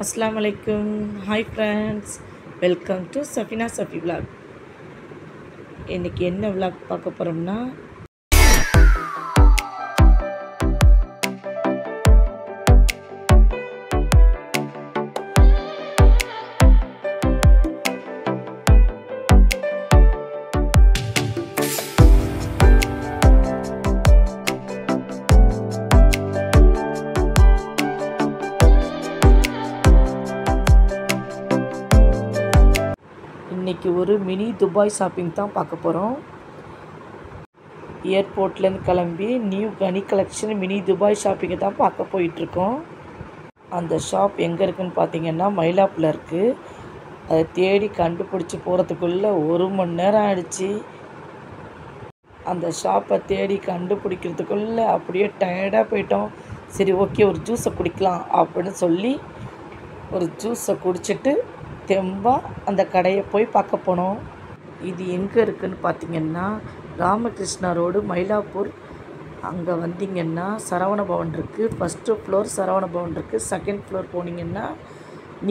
Assalamu alaikum. Hi friends. Welcome to Safina Safi vlog. இன்னைக்கு என்ன vlog பார்க்க போறோம்னா இன்றைக்கி ஒரு மினி துபாய் ஷாப்பிங் தான் பார்க்க போகிறோம். ஏர்போர்ட்லேருந்து கிளம்பி நியூ கனி கலெக்ஷன் மினி துபாய் ஷாப்பிங்கை தான் பார்க்க போயிட்டுருக்கோம். அந்த ஷாப் எங்கே இருக்குதுன்னு பார்த்தீங்கன்னா மயிலாப்பூரில் இருக்குது. அதை தேடி கண்டுபிடிச்சி போகிறதுக்குள்ளே 1 மணி நேரம் ஆகிடுச்சி. அந்த ஷாப்பை தேடி கண்டுபிடிக்கிறதுக்குள்ளே அப்படியே டயர்டாக போயிட்டோம். சரி ஓகே, ஒரு ஜூஸை குடிக்கலாம் அப்படின்னு சொல்லி ஒரு ஜூஸை குடிச்சிட்டு தெம்பாக அந்த கடையை போய் பார்க்க போனோம். இது எங்கே இருக்குதுன்னு பார்த்தீங்கன்னா ராமகிருஷ்ணா ரோடு மயிலாப்பூர். அங்கே வந்தீங்கன்னா சரவண பவன் இருக்குது. ஃபஸ்ட்டு ஃப்ளோர் சரவண பவன் இருக்குது. செகண்ட் ஃப்ளோர் போனீங்கன்னா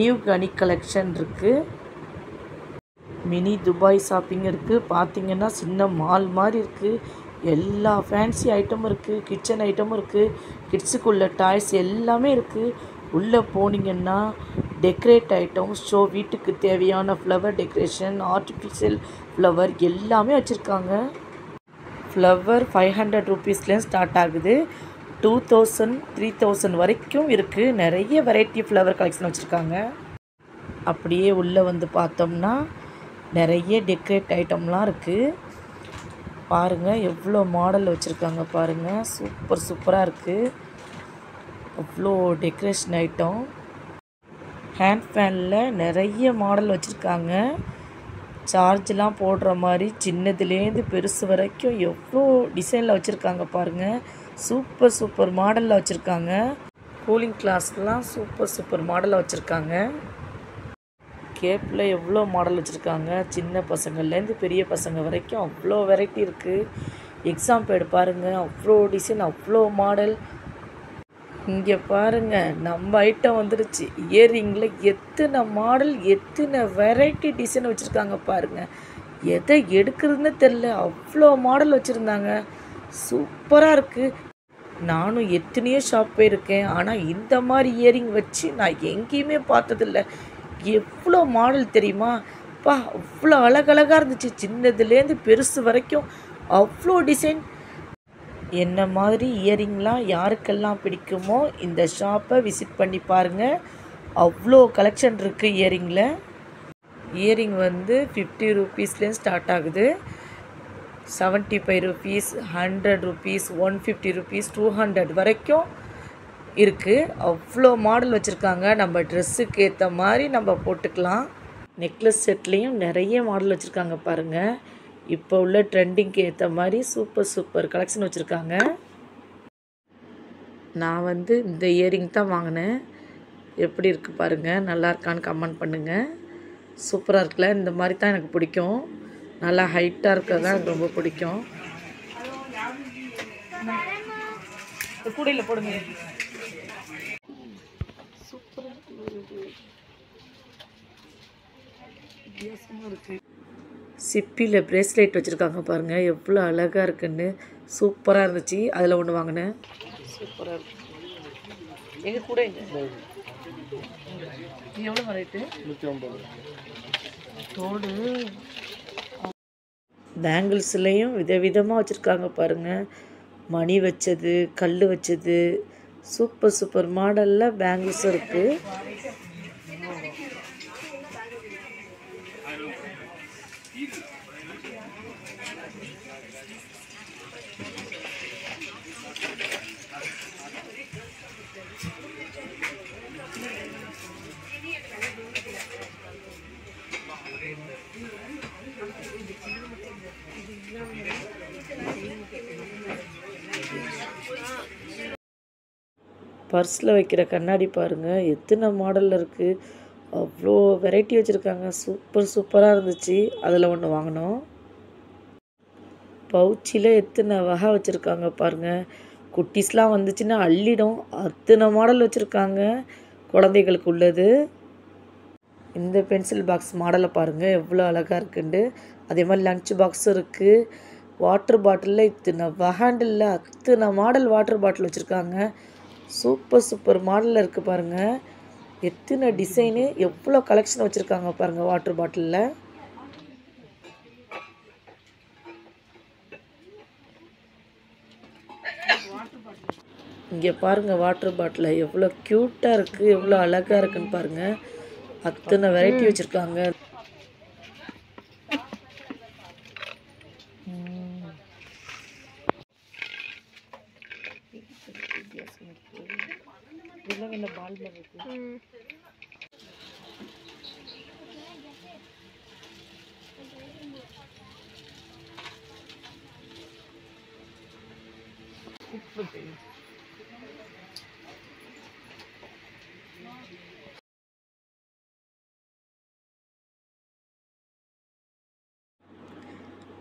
நியூ கனி கலெக்ஷன் இருக்குது. மினி துபாய் ஷாப்பிங் இருக்குது. பார்த்தீங்கன்னா சின்ன மால் மாதிரி இருக்குது. எல்லா ஃபேன்சி ஐட்டமும் இருக்குது. கிச்சன் ஐட்டமும் இருக்குது. கிட்ஸுக்குள்ள டாய்ஸ் எல்லாமே இருக்குது. உள்ளே போனீங்கன்னா டெக்கரேட் ஐட்டம், ஷோ, வீட்டுக்கு தேவையான ஃப்ளவர் டெக்கரேஷன், ஆர்டிஃபிஷியல் ஃப்ளவர் எல்லாமே வச்சுருக்காங்க. ஃப்ளவர் 500 ரூபீஸ்லேருந்து ஸ்டார்ட் ஆகுது. 2000 3000 வரைக்கும் இருக்குது. நிறைய வெரைட்டி ஃப்ளவர் கலெக்ஷன் வச்சுருக்காங்க. அப்படியே உள்ளே வந்து பார்த்தோம்னா நிறைய டெக்கரேட் ஐட்டம்லாம் இருக்குது. பாருங்கள் எவ்வளோ மாடல் வச்சுருக்காங்க பாருங்கள். சூப்பராக இருக்குது. அவ்வளோ டெக்கரேஷன் ஐட்டம். ஹேண்ட் ஃபேனில் நிறைய மாடல் வச்சுருக்காங்க. சார்ஜெலாம் போடுற மாதிரி சின்னதுலேருந்து பெருசு வரைக்கும் எவ்வளோ டிசைனில் வச்சுருக்காங்க பாருங்கள். சூப்பர் மாடலில் வச்சுருக்காங்க. கூலிங் கிளாஸ்லாம் சூப்பர் மாடலில் வச்சுருக்காங்க. கேப்பில் எவ்வளோ மாடல் வச்சுருக்காங்க. சின்ன பசங்கள்லேருந்து பெரிய பசங்க வரைக்கும் அவ்வளோ வெரைட்டி இருக்குது. எக்ஸாம் பேடு பாருங்கள், அவ்வளோ டிசைன், அவ்வளோ மாடல். இங்கே பாருங்கள் நம்ம ஐட்டம் வந்துடுச்சு. இயரிங்கில் எத்தனை மாடல், எத்தனை வெரைட்டி டிசைன் வச்சுருக்காங்க பாருங்கள். எதை எடுக்கிறதுன்னு தெரில, அவ்வளோ மாடல் வச்சுருந்தாங்க. சூப்பராக இருக்குது. நானும் எத்தனையோ ஷாப் போயிருக்கேன், ஆனால் இந்த மாதிரி இயரிங் வச்சு நான் எங்கேயுமே பார்த்ததில்ல. எவ்வளோ மாடல் தெரியுமா? அவ்வளோ அழகழகாக இருந்துச்சு. சின்னதுலேருந்து பெருசு வரைக்கும் அவ்வளோ டிசைன். என்ன மாதிரி இயரிங்லாம் யாருக்கெல்லாம் பிடிக்குமோ இந்த ஷாப்பை விசிட் பண்ணி பாருங்கள். அவ்வளோ கலெக்ஷன் இருக்குது இயரிங்கில். இயரிங் வந்து 50 ரூபீஸ்லேருந்து ஸ்டார்ட் ஆகுது. 75 ரூபீஸ், 100 ரூபீஸ், 150 ரூபீஸ், 200 வரைக்கும் இருக்குது. அவ்வளோ மாடல் வச்சுருக்காங்க. நம்ம ட்ரெஸ்ஸுக்கு ஏற்ற மாதிரி நம்ம போட்டுக்கலாம். நெக்லஸ் செட்லேயும் நிறைய மாடல் வச்சுருக்காங்க பாருங்கள். இப்போ உள்ள ட்ரெண்டிங்க்கு ஏற்ற மாதிரி சூப்பர் கலெக்ஷன் வச்சுருக்காங்க. நான் வந்து இந்த இயரிங் தான் வாங்கினேன். எப்படி இருக்குது பாருங்கள். நல்லா இருக்கான்னு கமெண்ட் பண்ணுங்கள். சூப்பராக இருக்குல்ல. இந்த மாதிரி தான் எனக்கு பிடிக்கும். நல்லா ஹைட்டாக இருக்கிறது தான் எனக்கு ரொம்ப பிடிக்கும். கூடையில் போடுங்க. வித்தியாசமாக இருக்குது. சிப்பியில் ப்ரேஸ்லெட் வச்சுருக்காங்க பாருங்கள். எவ்வளோ அழகாக இருக்குன்னு. சூப்பராக இருந்துச்சு. அதில் ஒன்று வாங்கினேன். சூப்பராக இருக்கு. எங்கள் கூட எவ்வளோ ரேட்டு? 150 தோடு. பேங்கிள்ஸ்லேயும் விதவிதமாக வச்சுருக்காங்க பாருங்கள். மணி வச்சது, கல் வச்சது, சூப்பர் மாடலில் பேங்கிள்ஸும் இருக்குது. பர்ஸில் வைக்கிற கண்ணாடி பாருங்கள். எத்தனை மாடலில் இருக்குது. அவ்வளோ வெரைட்டி வச்சுருக்காங்க. சூப்பராக இருந்துச்சு. அதில் ஒன்று வாங்கினோம். பவுச்சில் எத்தனை வகை வச்சுருக்காங்க பாருங்கள். குட்டீஸ்லாம் வந்துச்சுன்னா அள்ளிடும். அத்தனை மாடல் வச்சுருக்காங்க. குழந்தைகளுக்கு உள்ளது. இந்த பென்சில் பாக்ஸ் மாடலை பாருங்கள் எவ்வளோ அழகாக இருக்குண்டு. அதே மாதிரி லஞ்ச் பாக்ஸும் இருக்குது. வாட்டர் பாட்டிலில் இத்தனை வகண்டில் அத்தனை மாடல் வாட்டர் பாட்டில் வச்சுருக்காங்க. சூப்பர் சூப்பர் மாடலில் இருக்குது பாருங்கள். எத்தனை டிசைனு எவ்வளோ கலெக்ஷன் வச்சுருக்காங்க பாருங்கள் வாட்டர் பாட்டிலில். இங்கே பாருங்கள் வாட்டர் பாட்டில் எவ்வளோ க்யூட்டாக இருக்குது, எவ்வளோ அழகாக இருக்குன்னு பாருங்கள். அத்தனை வெரைட்டி வச்சுருக்காங்க.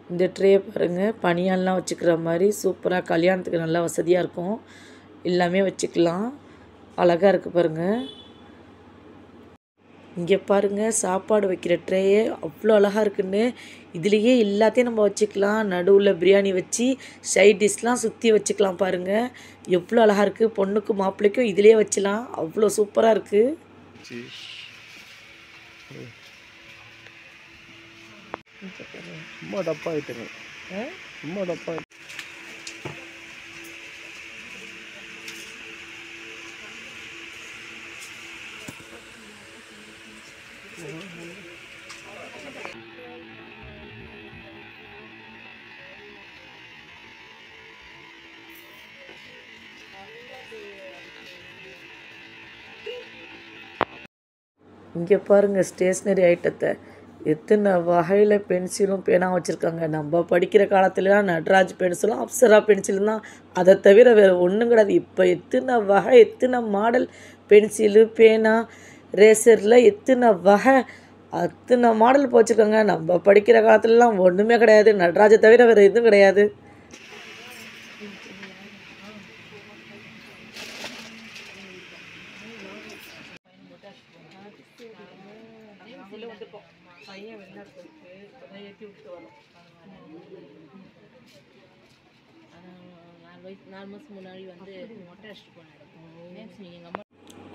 இந்த ட்ரே பாருங்கள் பனியால்லாம் வச்சுக்கிற மாதிரி சூப்பராக கல்யாணத்துக்கு நல்லா வசதியாக இருக்கும். எல்லாமே வச்சுக்கலாம். அழகாக இருக்குது பாருங்கள். இங்கே பாருங்கள் சாப்பாடு வைக்கிற ட்ரேயே அவ்வளோ அழகாக இருக்குன்னு. இதுலேயே எல்லாத்தையும் நம்ம வச்சுக்கலாம். நடுவில் பிரியாணி வச்சு சைட் டிஷ்லாம் சுற்றி வச்சுக்கலாம் பாருங்கள். எவ்வளோ அழகாக இருக்குது. பொண்ணுக்கும் மாப்பிள்ளைக்கும் இதிலே வச்சலாம். அவ்வளோ சூப்பராக இருக்குது. சும்மா டப்பா ஆயிட்டுங்க. சும்மா டப்பா இங்கே பாருங்கள் ஸ்டேஷ்னரி ஐட்டத்தை எத்தனை வகையில் பென்சிலும் பேனா வச்சுருக்காங்க. நம்ம படிக்கிற காலத்துலலாம் நட்ராஜ் பென்சிலும் அப்சரா பென்சிலும் தான். அதை தவிர வேறு ஒன்றும் கிடையாது. இப்போ எத்தனை வகை எத்தனை மாடல் பென்சிலு பேனா ரேசரில் எத்தனை வகை அத்தனை மாடல் இப்போ வச்சுருக்காங்க. நம்ம படிக்கிற காலத்துலலாம் ஒன்றுமே கிடையாது. நட்ராஜை தவிர வேறு எதுவும் கிடையாது.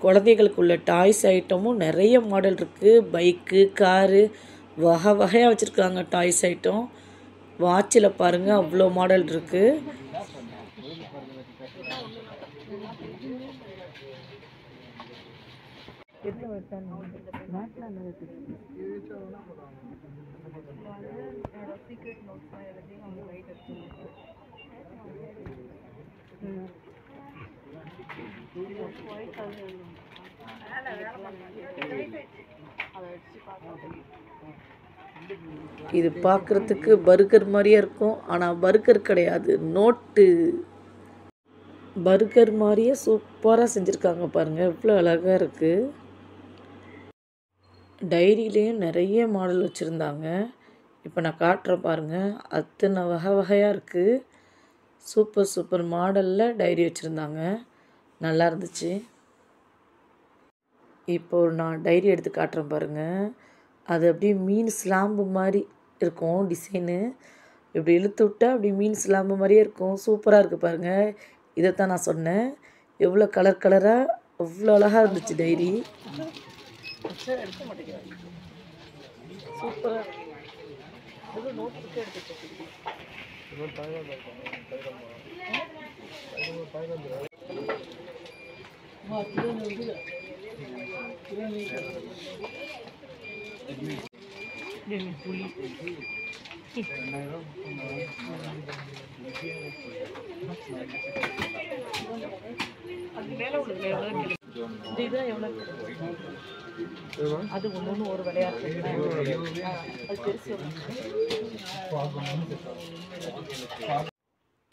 குழந்தைகளுக்குள்ள டாய்ஸ் ஐட்டமும் நிறைய மாடல் இருக்குது. பைக்கு காரு வகை வகையாக வச்சுருக்காங்க டாய்ஸ் ஐட்டம். வாட்சில் பாருங்கள் அவ்வளோ மாடல் இருக்குது. இது பார்க்குறதுக்கு பர்கர் மாதிரியே இருக்கும். ஆனால் பர்கர் கிடையாது, நோட்டு. பர்கர் மாதிரியே சூப்பராக செஞ்சுருக்காங்க பாருங்கள். எவ்வளோ அழகாக இருக்குது. டைரியிலையும் நிறைய மாடல் வச்சுருந்தாங்க. இப்போ நான் காட்டுறேன் பாருங்கள். அத்தனை வகை வகையாக இருக்குது. சூப்பர் சூப்பர் மாடலில் டைரி வச்சுருந்தாங்க. நல்லா இருந்துச்சு. இப்போது நான் டைரி எடுத்து காட்டுறேன் பாருங்கள். அது அப்படியே மீன் ஸ்லாம்பு மாதிரி இருக்கும் டிசைனு. இப்படி இழுத்து விட்டால் அப்படி மீன் ஸ்லாம்பு மாதிரியே இருக்கும். சூப்பராக இருக்குது பாருங்கள். இதைத்தான் நான் சொன்னேன். எவ்வளோ கலர் கலராக அவ்வளோ அழகாக இருந்துச்சு டைரி. எடுக்க மாட்டேங்கிறேன். சூப்பராக நோட்டு எடுத்து புளி அது மேலே உள்ளது எவ்வளோ இதுதான் எவ்வளோ அது ஒன்று ஒரு விளையாட்டு. அது பெருசு.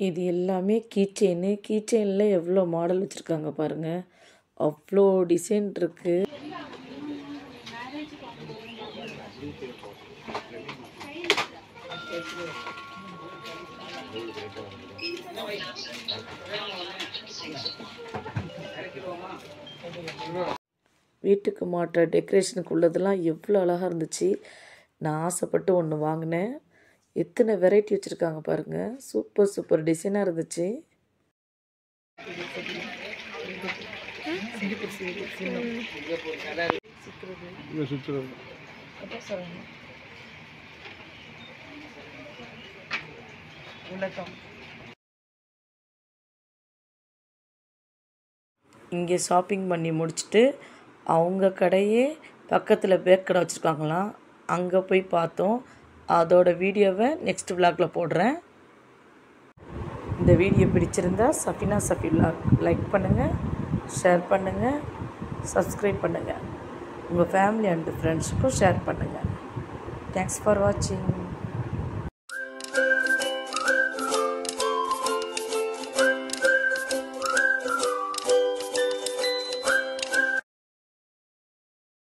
இது எல்லாமே கீச்செயின். கீச்செயினில் எவ்வளோ மாடல் வச்சுருக்காங்க பாருங்கள். அவ்வளோ டிசைன் இருக்குது. வீட்டுக்கு மாட்டுற டெக்கரேஷனுக்கு உள்ளதெல்லாம் எவ்வளோ அழகாக இருந்துச்சு. நான் ஆசைப்பட்டு ஒன்று வாங்கினேன். எத்தனை வெரைட்டி வச்சுருக்காங்க பாருங்கள். சூப்பர் சூப்பர் டிசைனாக இருந்துச்சு. இங்கே ஷாப்பிங் பண்ணி முடிச்சுட்டு அவங்க கடையே பக்கத்தில் பேக் கடை வச்சுருக்காங்களாம். அங்கே போய் பார்த்தோம். அதோட வீடியோவை நெக்ஸ்ட் விலாகில் போடுறேன். இந்த வீடியோ பிடிச்சிருந்தா சஃபினா சஃபி விலாக் லைக் பண்ணுங்கள், ஷேர் பண்ணுங்கள், சப்ஸ்கிரைப் பண்ணுங்கள். உங்கள் ஃபேமிலி அண்ட் ஃப்ரெண்ட்ஸுக்கும் ஷேர் பண்ணுங்கள். தேங்க்ஸ் ஃபார் வாட்சிங்.